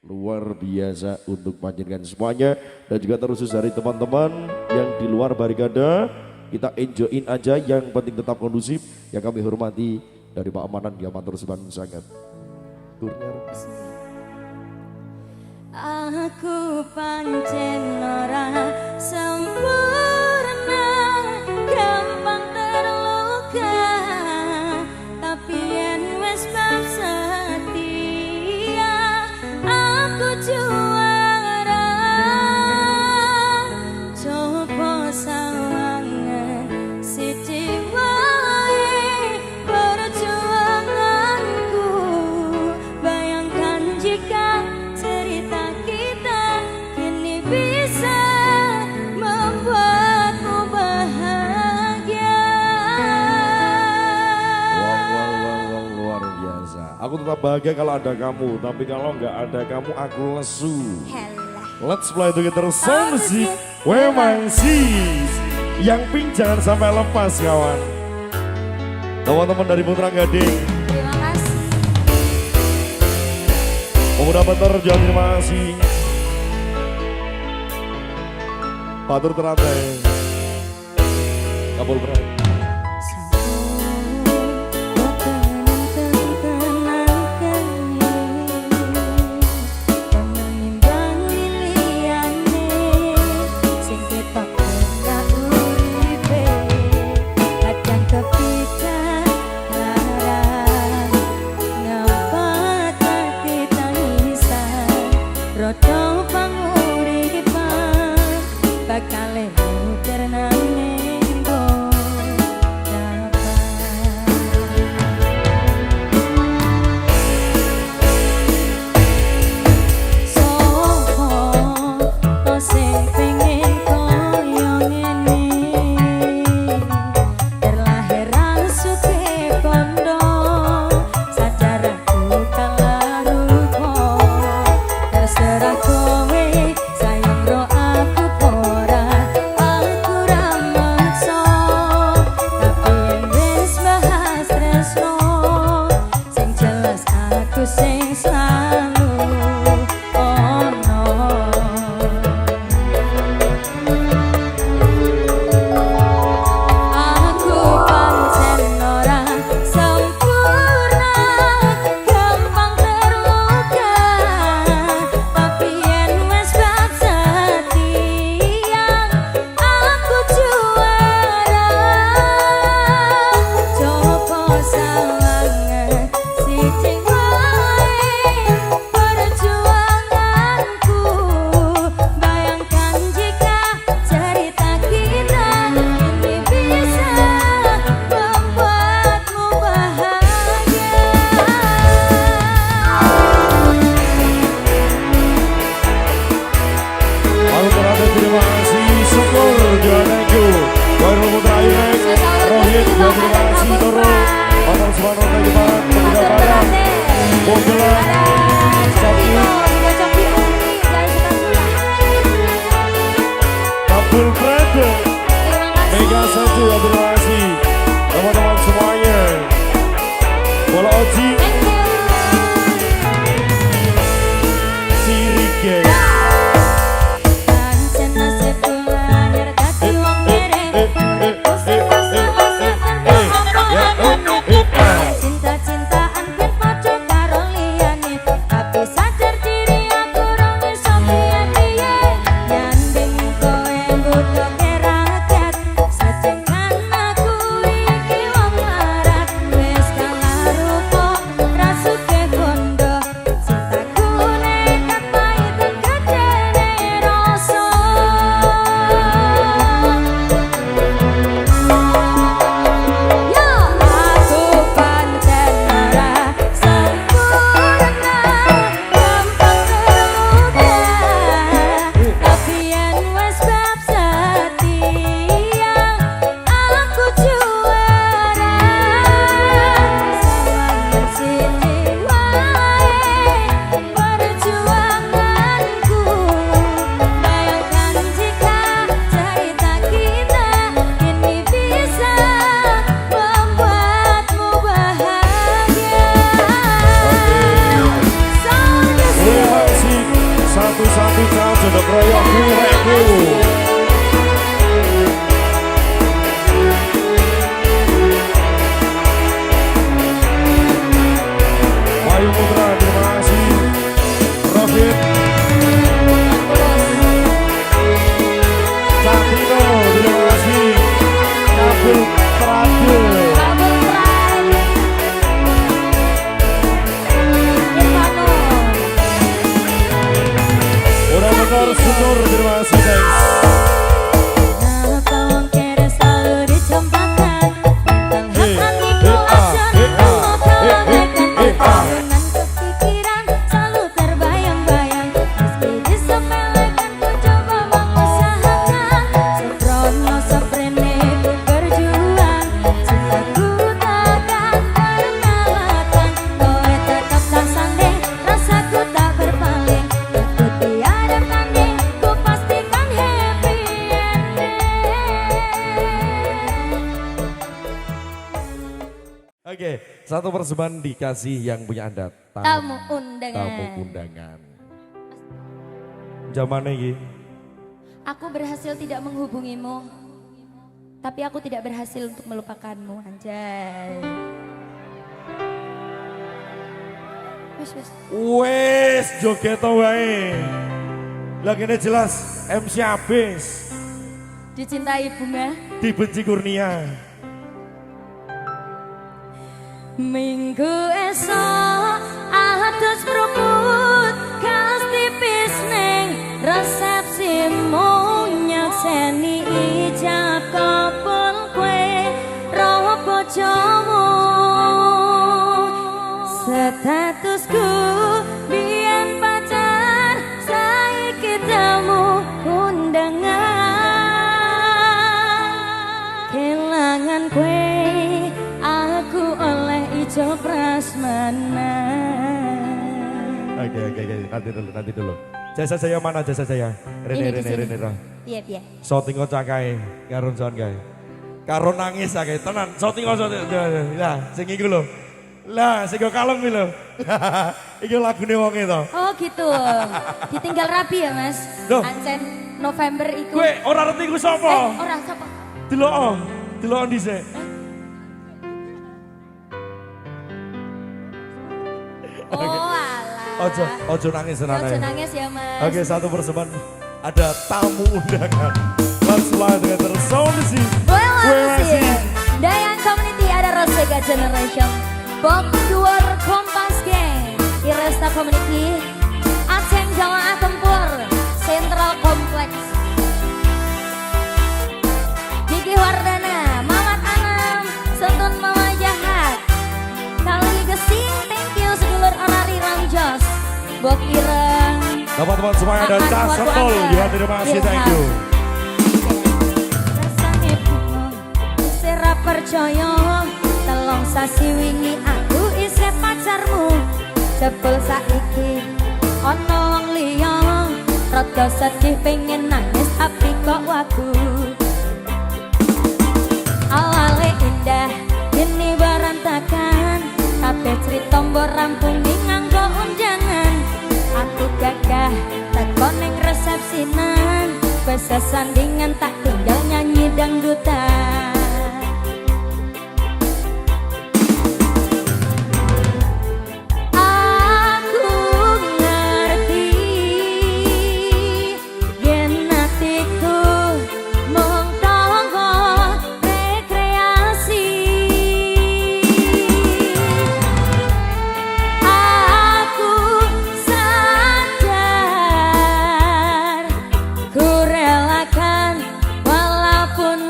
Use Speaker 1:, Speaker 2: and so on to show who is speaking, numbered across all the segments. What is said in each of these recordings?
Speaker 1: luar biasa untuk panjenengan semuanya dan juga terkhusus dari teman-teman yang di luar barikade. Kita enjoyin aja, yang penting tetap kondusif. Yang kami hormati dari Pak Amanan, dia matur suwun sangat. Turnya
Speaker 2: aku pancen ora sempurna, gampang terluka, tapi yen wis bab setia aku juara. Coba sawangan siji wae perjuanganku, bayangkan jika cerita kita kini bisa membuatmu bahagia.
Speaker 1: Wow, luar biasa. Aku tetap bahagia kalau ada kamu, tapi kalau nggak ada kamu aku lesu. Let's play together sound music. WMC yang pink jangan sampai lepas kawan. Teman-teman dari Putra Gading,
Speaker 2: Terima kasih.
Speaker 1: pemuda Beter juga terima kasih. Patur teratai, kabul berat.
Speaker 2: Rodo panguripan bakal muter nang ning
Speaker 1: Royok burekku. Bayu Putra, terima kasih. Rofit. Capino, terima kasih. Kabel Prade. Udah benar syukur, terima kasih guys. Oke, satu persembahan dikasih yang punya Anda.
Speaker 2: Tamu undangan.
Speaker 1: Tamu undangan. Zamannya ini.
Speaker 2: Aku berhasil tidak menghubungimu, tapi aku tidak berhasil untuk melupakanmu, anjay.
Speaker 1: Wes, joget wae. Lagi ini jelas MC habis.
Speaker 2: Dicintai bunga,
Speaker 1: dibenci kurnia.
Speaker 2: Minggu esok atus pruput kas tipis neng resepsimu nyakseni ijab kabul kue roh bojomu statusku biyen pacar saiki tamu undangan kelangan kue aku oleh ijo prasmanan.
Speaker 1: Oke, nanti dulu. Jasa saya mana jasa saya? Rene.
Speaker 2: Iya.
Speaker 1: Shooting kocak kae, karun son kae. Karo nangis kae, tenan. Shooting lah, sing iku lho. Lah, sing kalem iki lho. Iki lagune wong e to.
Speaker 2: Oh gitu. Ditinggal rapi ya, Mas.
Speaker 1: Loh.
Speaker 2: Ancen November iku.
Speaker 1: Kowe ora ngerti iku sapa?
Speaker 2: Ora sapa.
Speaker 1: Delok dhisik.
Speaker 2: Oh alah.
Speaker 1: Ojo nangis tenan.
Speaker 2: Ojo nangis ya, Mas.
Speaker 1: Oke, satu persembahan ada tamu undangan. Let's fly together. Sound the sea.
Speaker 2: Dayan Community ada Rosega Generation. Bok Duor Kompas Gang. Iresta Community. Aceh Jawa Tempur. Central Complex. Gigi Wardana. Mamat Anam. Sentun Mama Jahat. Kali gesing. Thank you sedulur Orari Ramjos. Bok Ireng.
Speaker 1: Teman-teman semuanya ada Tas Sentul. Ya, terima kasih, thank you.
Speaker 2: Rasane bunga, sira percaya. Telung sasi wingi aku isih pacarmu. Jebul saiki ana wong liya. Rada sedih pengen nangis tapi kok wagu. Awale indah, kini berantakan. Kabeh crita mbok rampung ning nganggo unjangan. Aku gagah teko ning resepsinan. Wes sesandingan tak tinggal nyanyi dangdutan. Aku ngerti yen atiku mung tangga rekreasi. Aku sadar ku relakan walaupun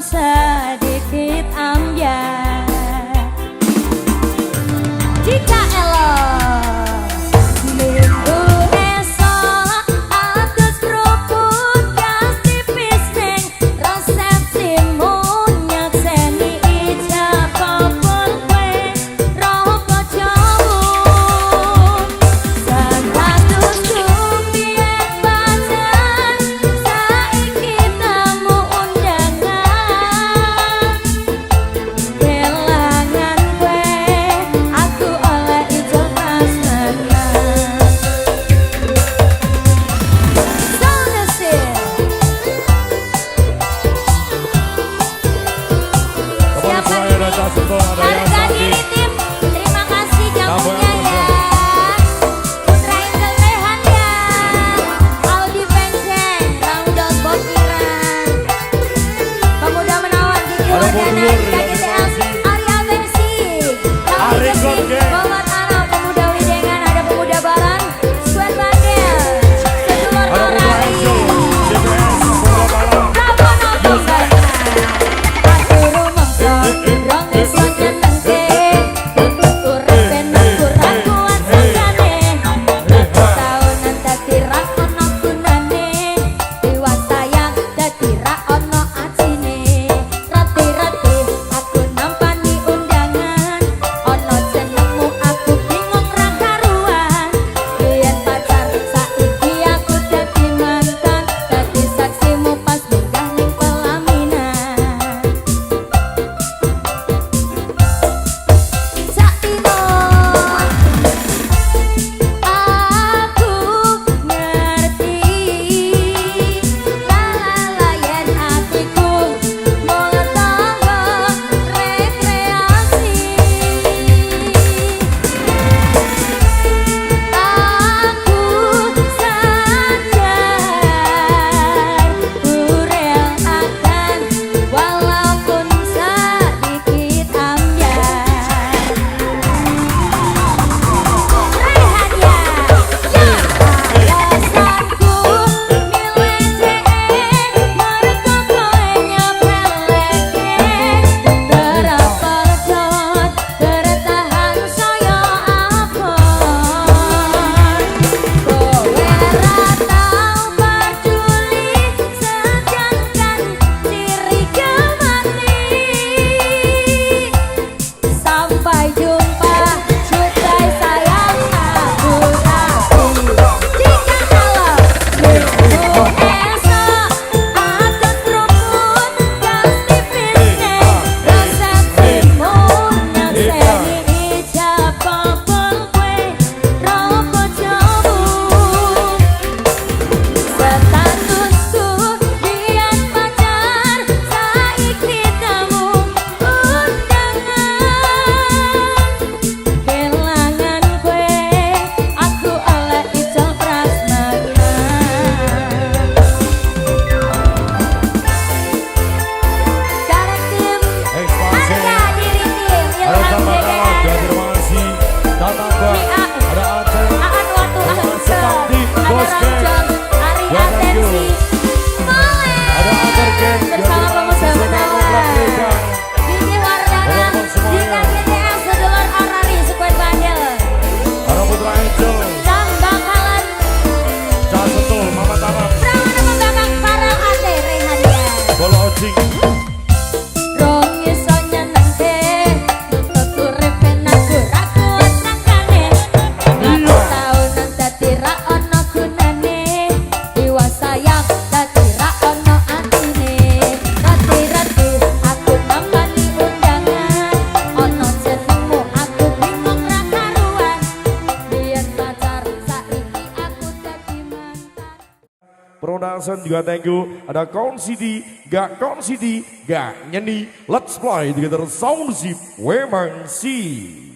Speaker 1: Production juga thank you. Ada Konsidi, gak Konsidi, gak Nyeni. Let's play together sound zip Wemang Si.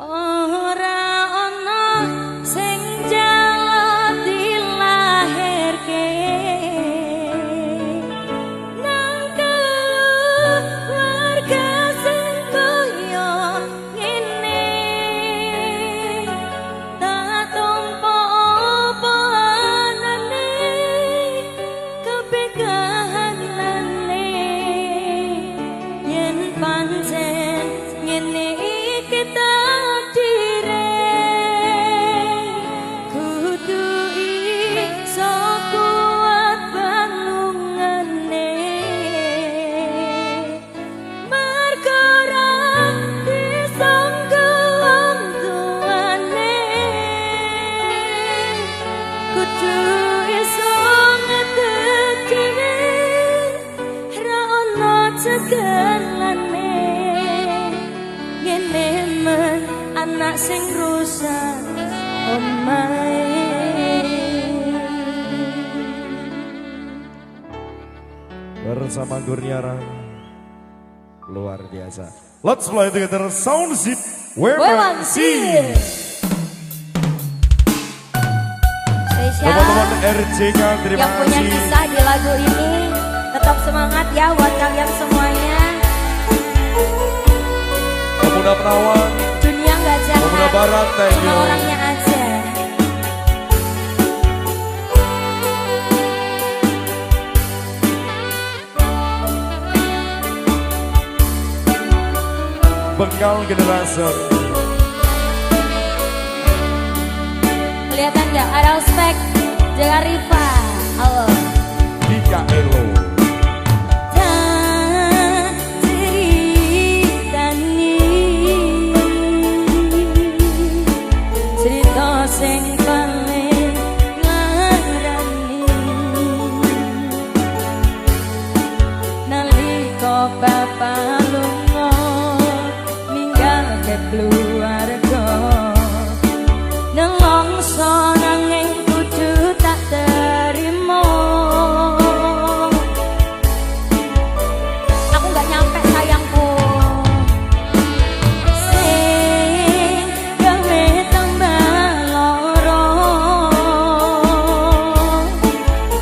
Speaker 2: Ora ana sing jaluk dilahirke nang keluarga sing kaya ngene tak tompo apa anane kebegahanane yen pancen ngene iki anak sing rusak omahe.
Speaker 1: Bersama Gurniara luar biasa. Let's play together sound zip Wemang Si. Teman-teman RJK terima
Speaker 2: yang punya
Speaker 1: kasih.
Speaker 2: kisah di lagu ini tetap semangat ya buat kalian semuanya.
Speaker 1: Pemuda Perawan,
Speaker 2: Dunia nggak jahat,
Speaker 1: Pemuda Barat, thank
Speaker 2: cuma
Speaker 1: you.
Speaker 2: orangnya aja.
Speaker 1: Bengal Generation.
Speaker 2: Kelihatan nggak? Ada ospek, jaga Riva, halo.
Speaker 1: Dika Elo.
Speaker 2: Sing paling ngarani nalika bapak lunga ninggal ke keluarga nelongso nanging kudu tak terima. Aku nggak nyampe sayangku.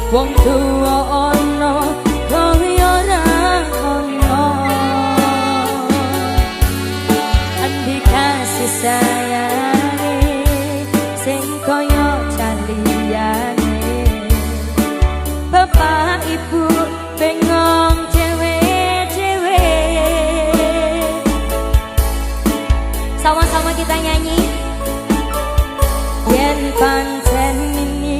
Speaker 2: Wong tuwa ana kaya ora ana andi kasih sayange sing kaya caliyane bapak ibu bengong cewek-cewek. Sama-sama kita nyanyi yen pancen ini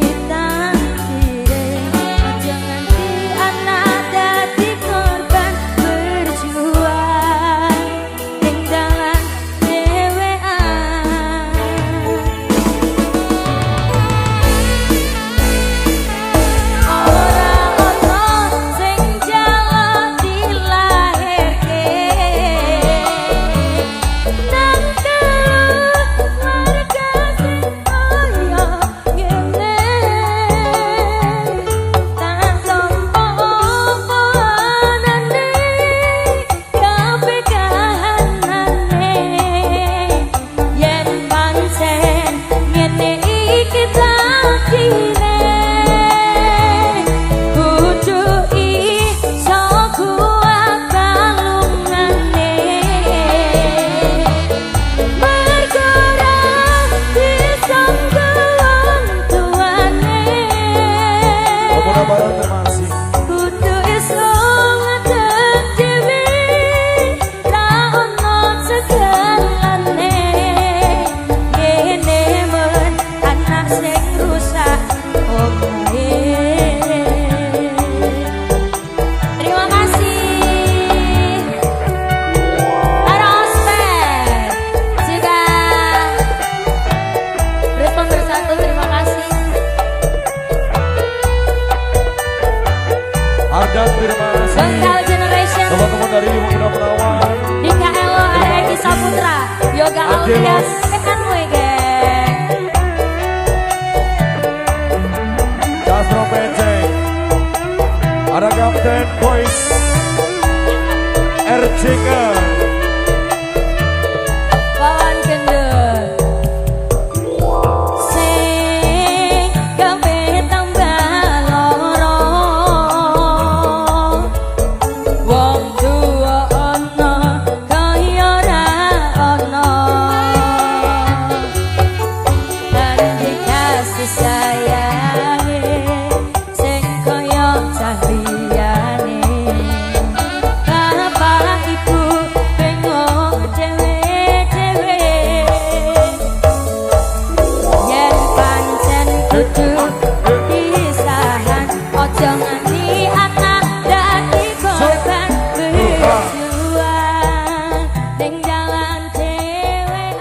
Speaker 2: Bengal Generation,
Speaker 1: teman-teman dari Pemuda Perawan,
Speaker 2: Dika Elo, ada Eki Saputra, Yoga Aulia, tekan gue geng.
Speaker 1: Captain Boys RJK
Speaker 2: Wawan gendut sing gawe tambah loro wong tuwa ana kaya ora ana lan dikasih sayange sing kaya cahliyane bapak ibu bengok dhewe-dhewe yen pancen kudu pisahan ojo nganti anak dadi korban berjuang ning dalan dhewean.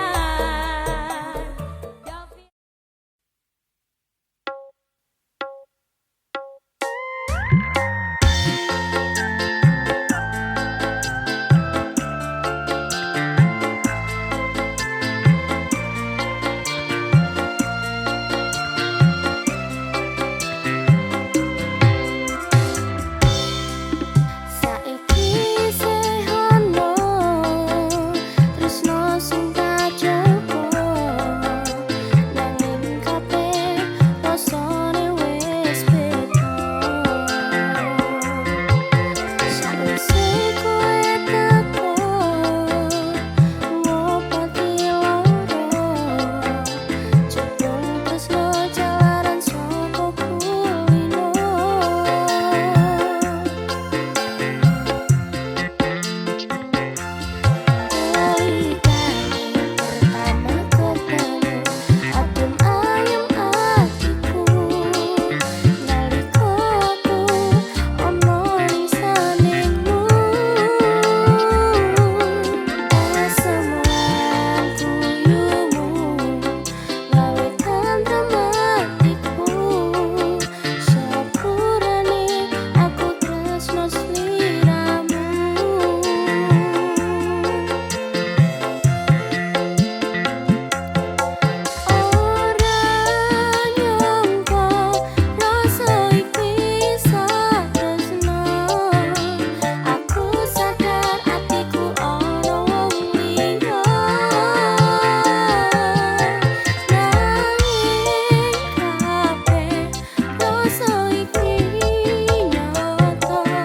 Speaker 2: Saiki sehono tresno sing kajogo nanging kabeh rasane wis beda sakwise kowe teko ngobati loro jebul tresno jalaran saka kulino. Pertama ketemu adem ayem atiku nalika aku ono lisaningmu semua guyumu gawe tentrem atiku sepurane aku tresno sliramu. Ora nyangka rasa iki satresno aku sadar atiku ana wong liya nanging kabeh rasa iki nyata kowe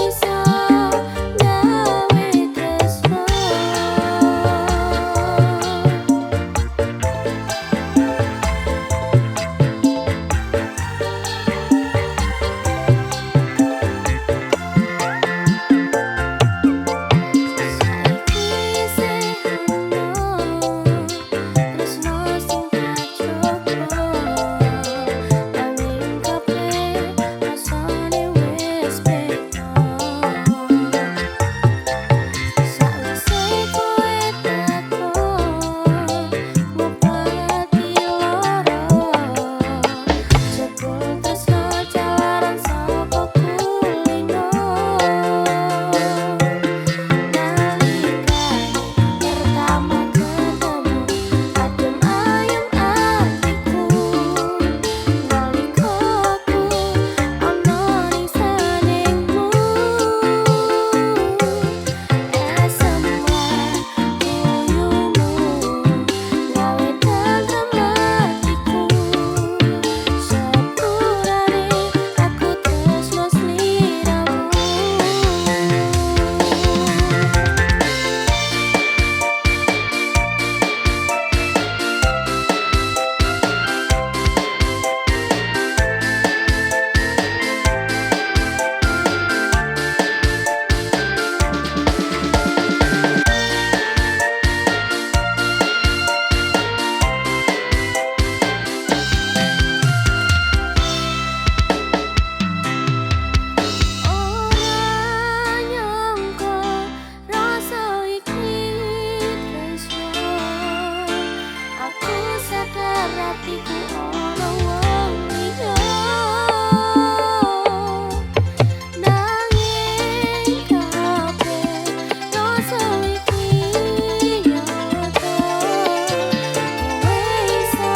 Speaker 2: iso gawe tresno. Saiki sehono tresno sing kajogo nanging kabeh rasane wis beda sakwise kowe teko ngobati loro jebul tresno jalaran saka kulino. Pertama ketemu adem ayem atiku nalika aku ono lisaningmu semua guyumu gawe tentrem atiku sepurane aku tresno sliramu. Ora nyangka rasa iki tresno aku sadar atiku ana wong liya nanging kabeh rasa iki nyata kowe iso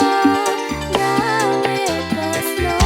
Speaker 2: gawe tresno.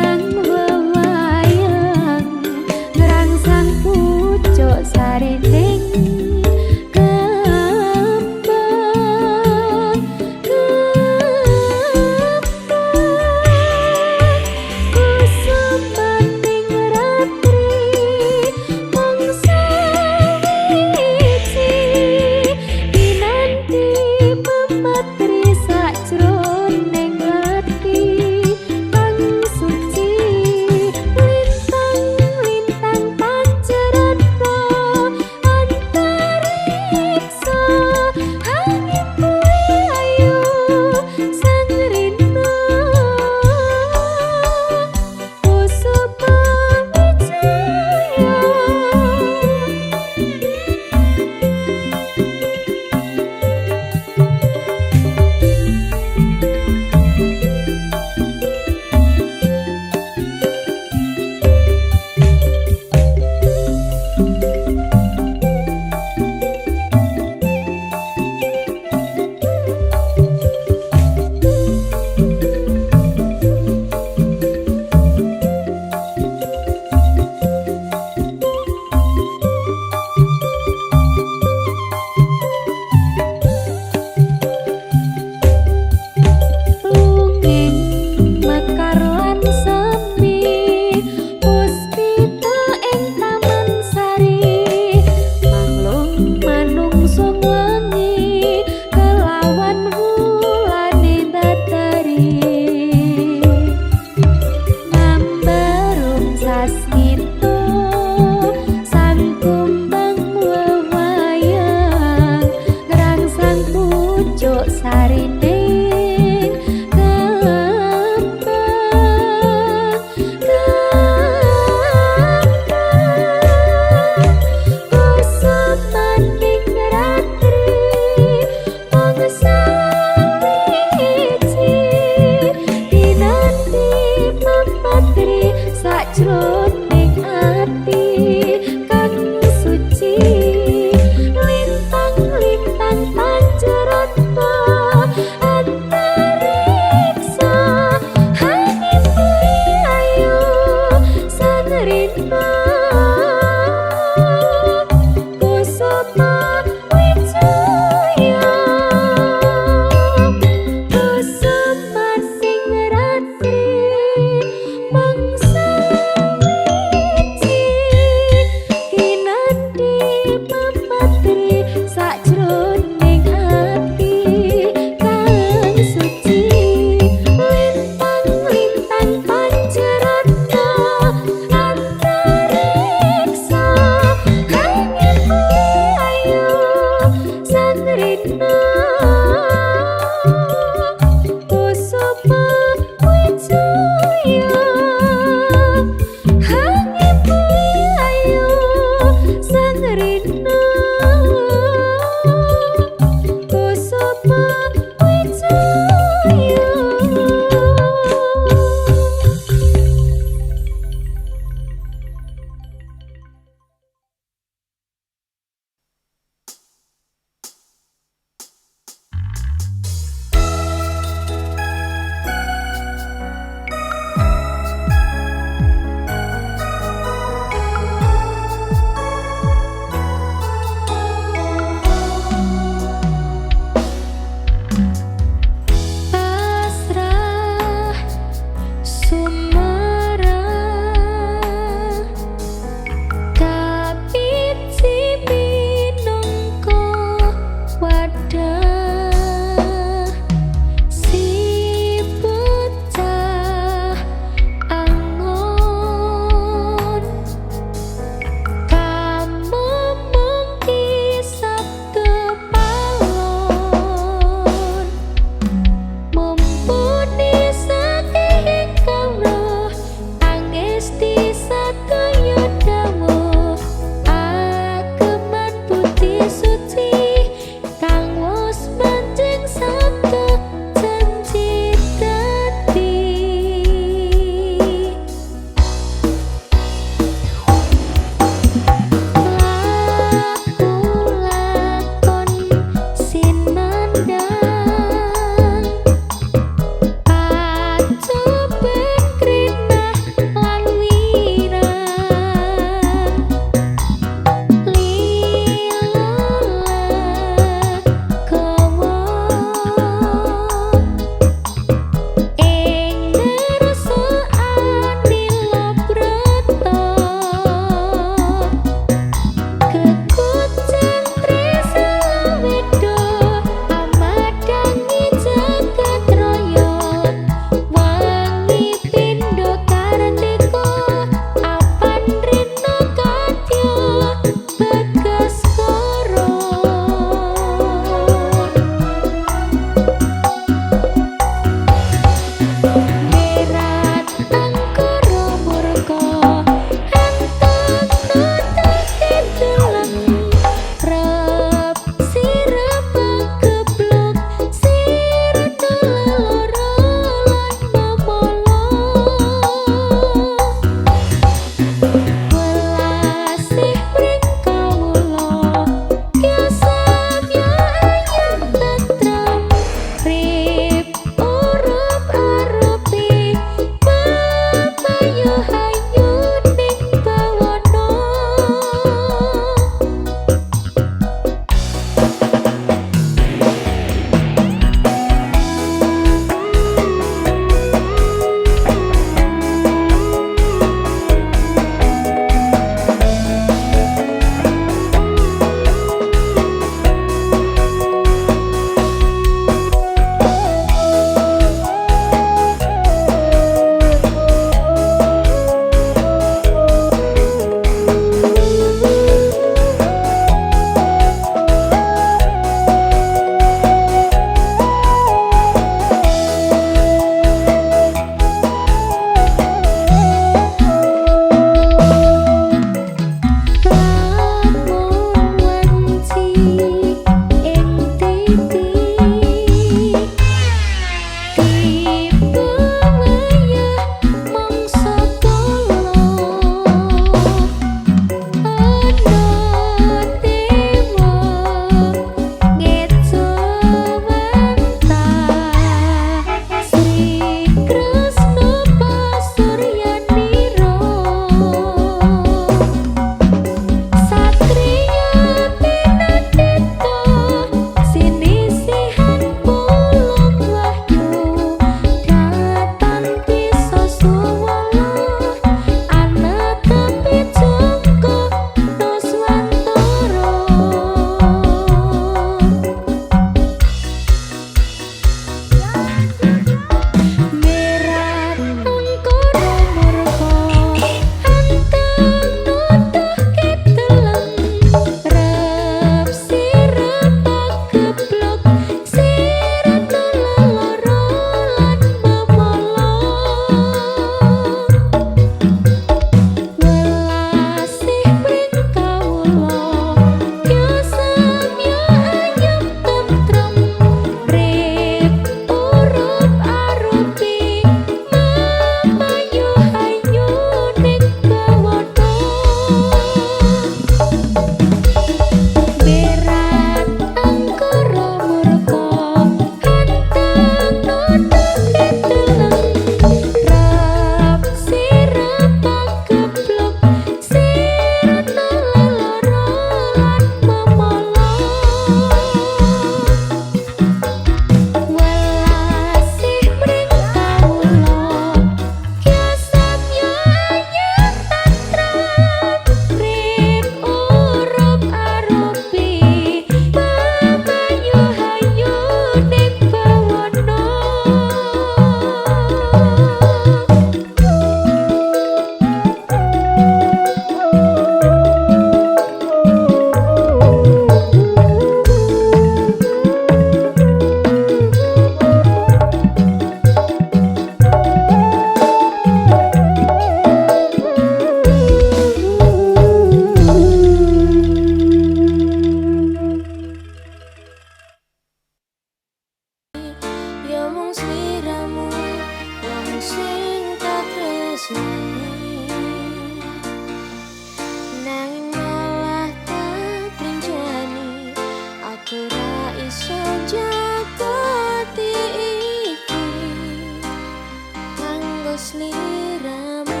Speaker 2: sliramu.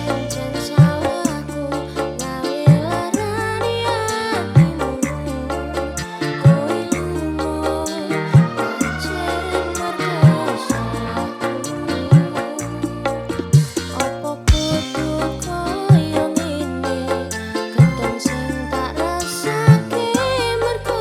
Speaker 2: Pancen salahku gawe larani atimu. Kowe lunga pancen mergo salahku. Opo kudu koyo ngene, ketong sing tak rasake mergo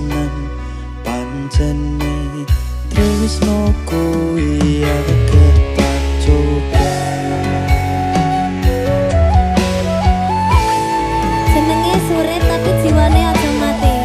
Speaker 3: tenan pancene tresno kuwi akeh pacoban.
Speaker 2: Jenenge surit tapi jiwane aja mati.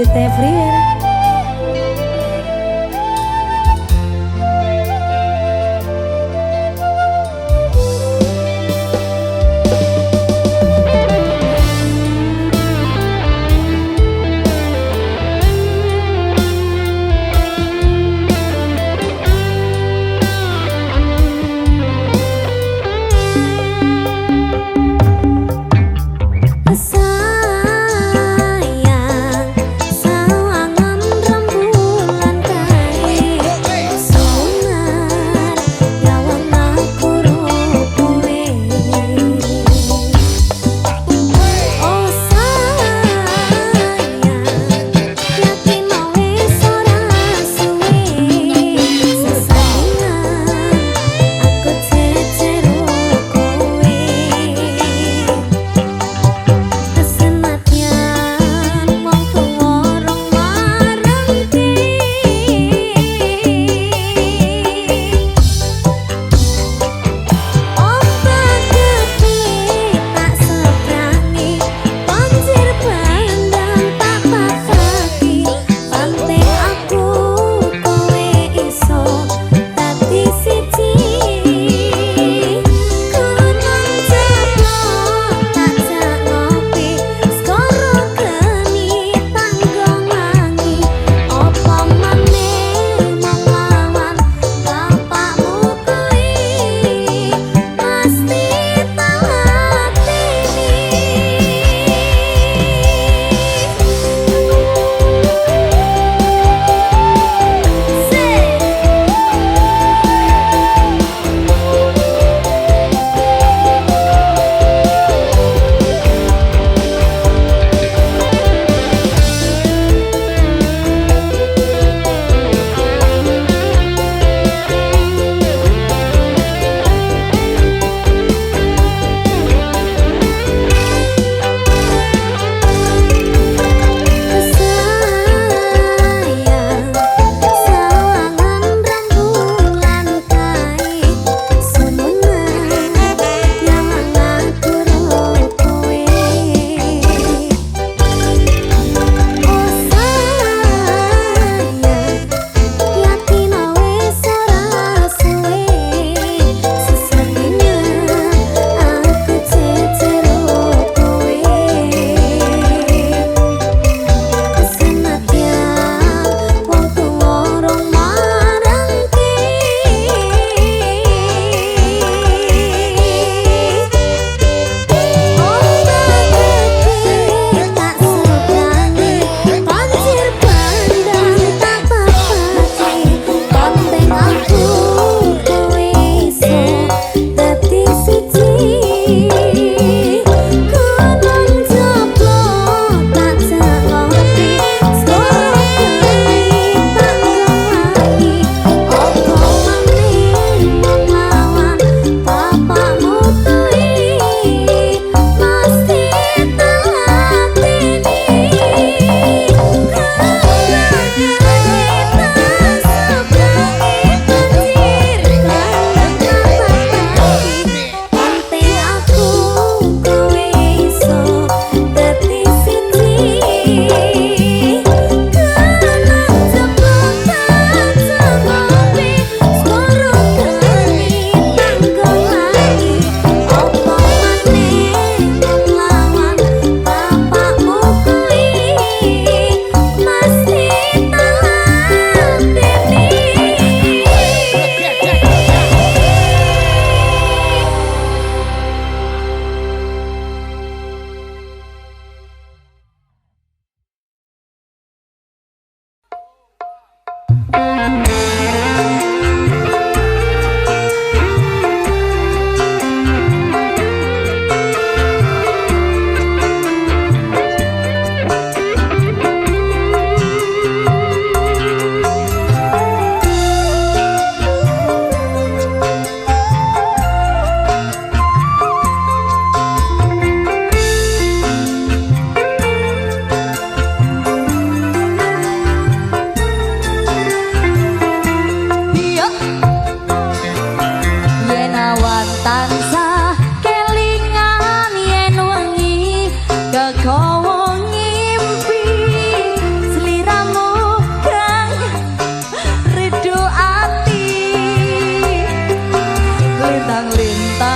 Speaker 2: Duty Free.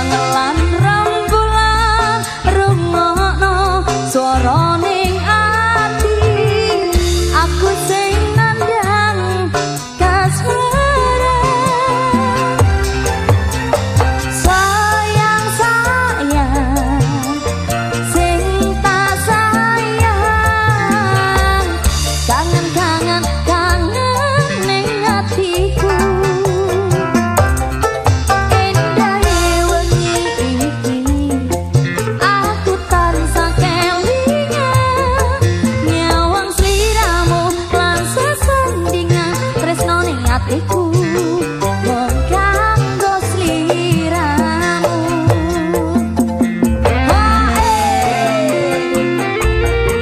Speaker 2: lintang lan rembulan rungokno swara ning ati aku sing nandhang kasmaran sayang sayang sing tak sayang kangen kangen kangen ning atiku hatiku mengganggu seliramu.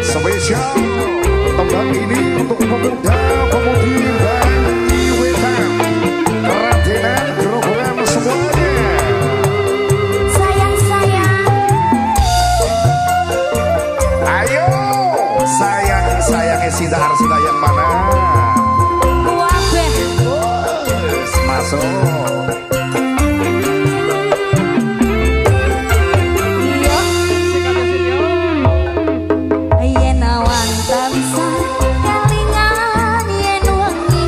Speaker 1: Spesial tembang ini untuk pemuda-pemudi Bali Wetan, Kerajinan Gerobongan semuanya.
Speaker 2: Sayang sayang,
Speaker 1: ayo sayang sayangnya Sita yang mana? Masuk.
Speaker 2: yen awan tansah kelingan yen wengi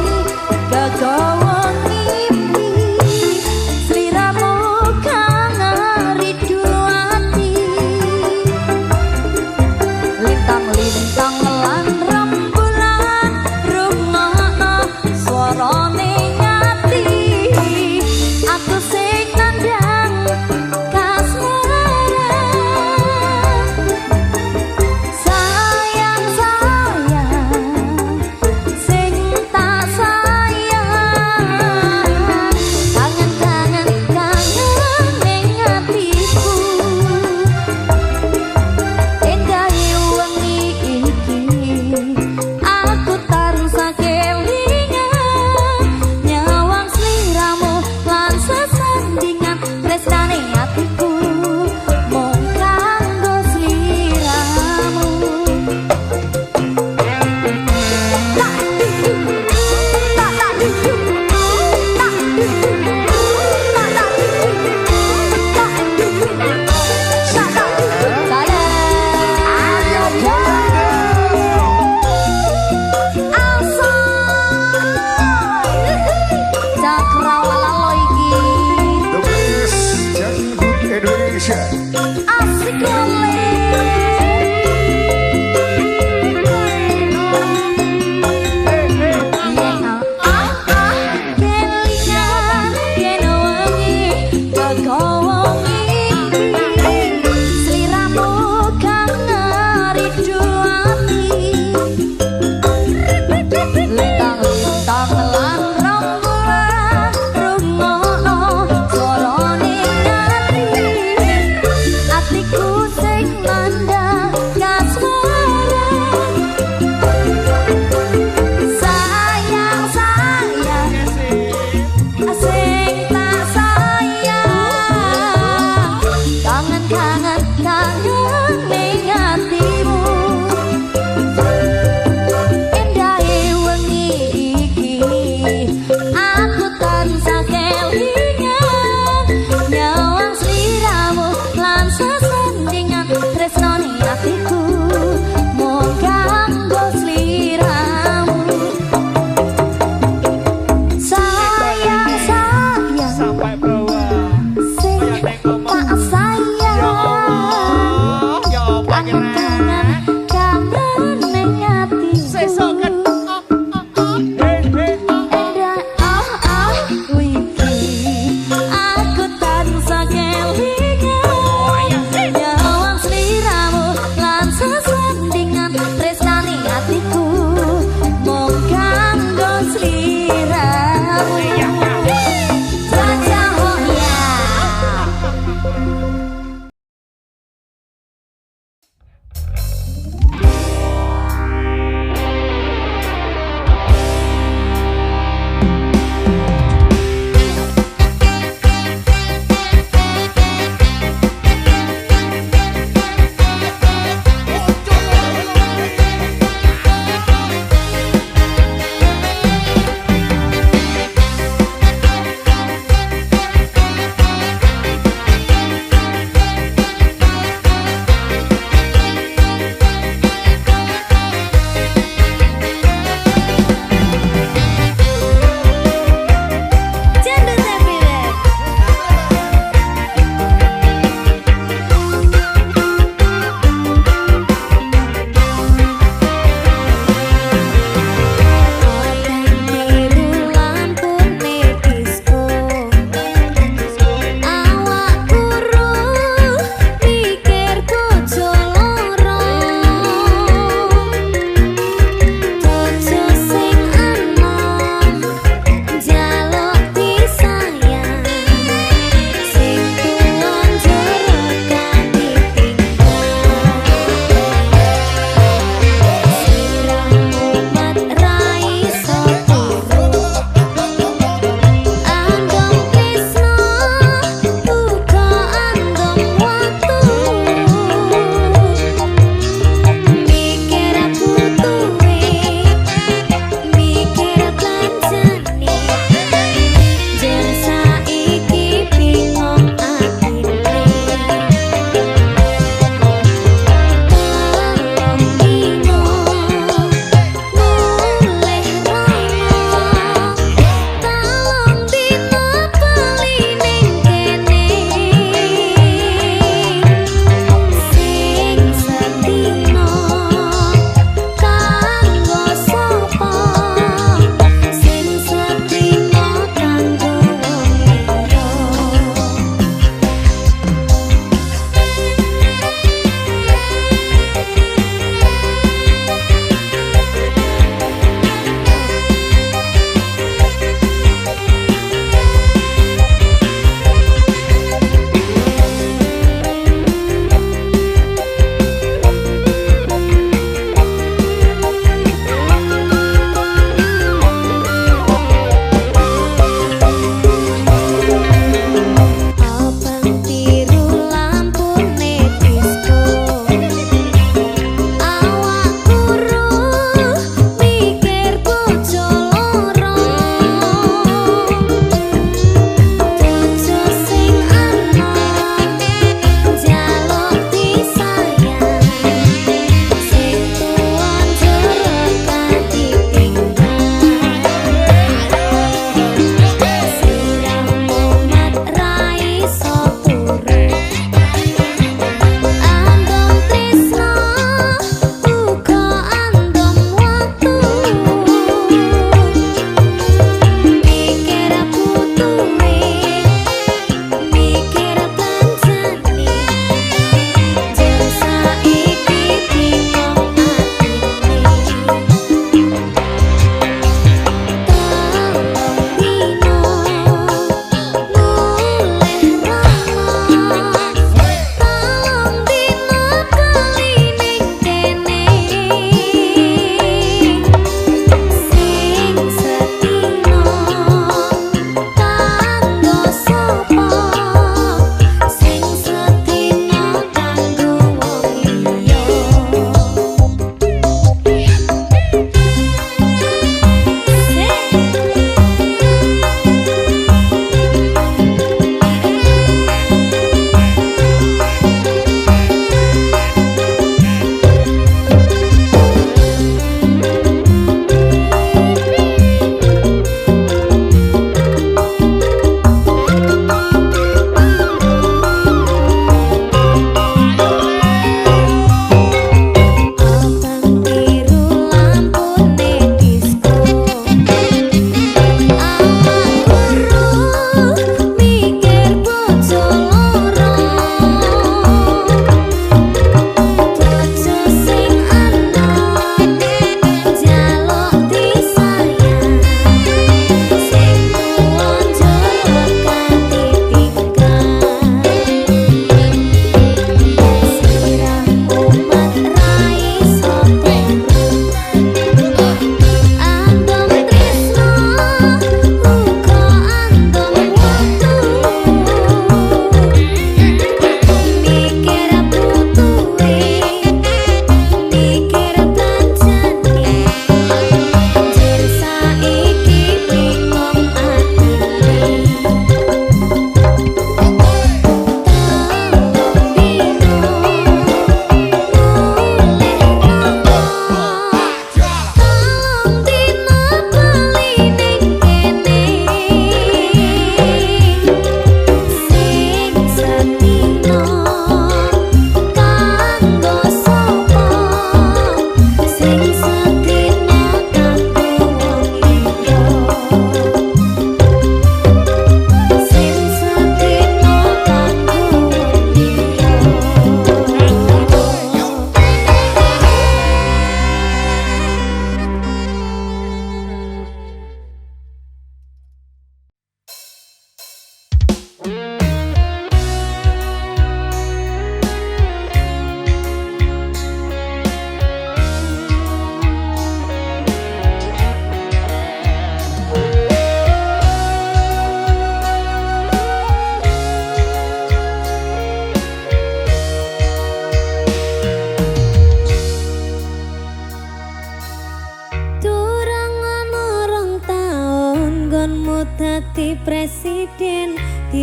Speaker 2: kegawa ngimpi sliramu kang ridu ati lintang-lintang lan rembulan rungokno swarane aku sing nandhang kasmaran sayang sayang sing tak sayang kangen kangen kangen ning atiku endahe wengi iki aku tansah kelingan nyawang sliramu sesandingan tresnane atiku mung kanggo sliramu asik lintang-lintang lan rembulan rungokno swara ning ati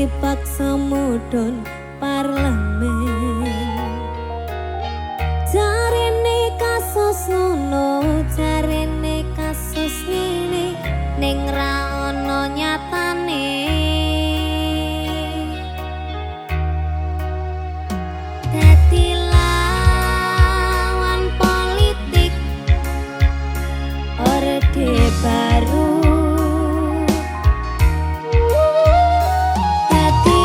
Speaker 2: dipaksa mudhun parlemen. Jarene kasus ngono, jarene kasus ngene, ning ra ono nyatane. Dadi lawan politik orde baru. Dadi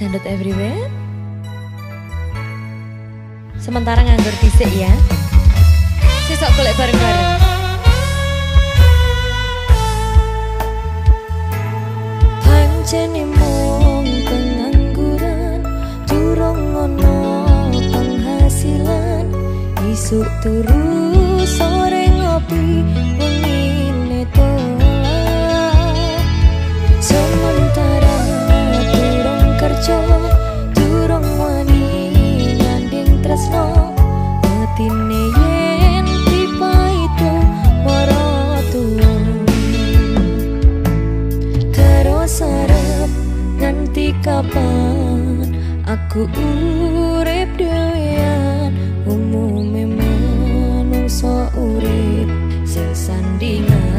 Speaker 2: Dangdut everywhere. Sementara nganggur dhisik ya. Sesok golek bareng-bareng. Pancene mung pengangguran, durung ono penghasilan. Isuk turu sore ngopi, wengine tolak. Sementara durung kerja, durung wani nyanding tresno. Atine yen tiba itu marotua. Terus arep nganti kapan aku urip dhewean. Umume manungsa urip sing sandingan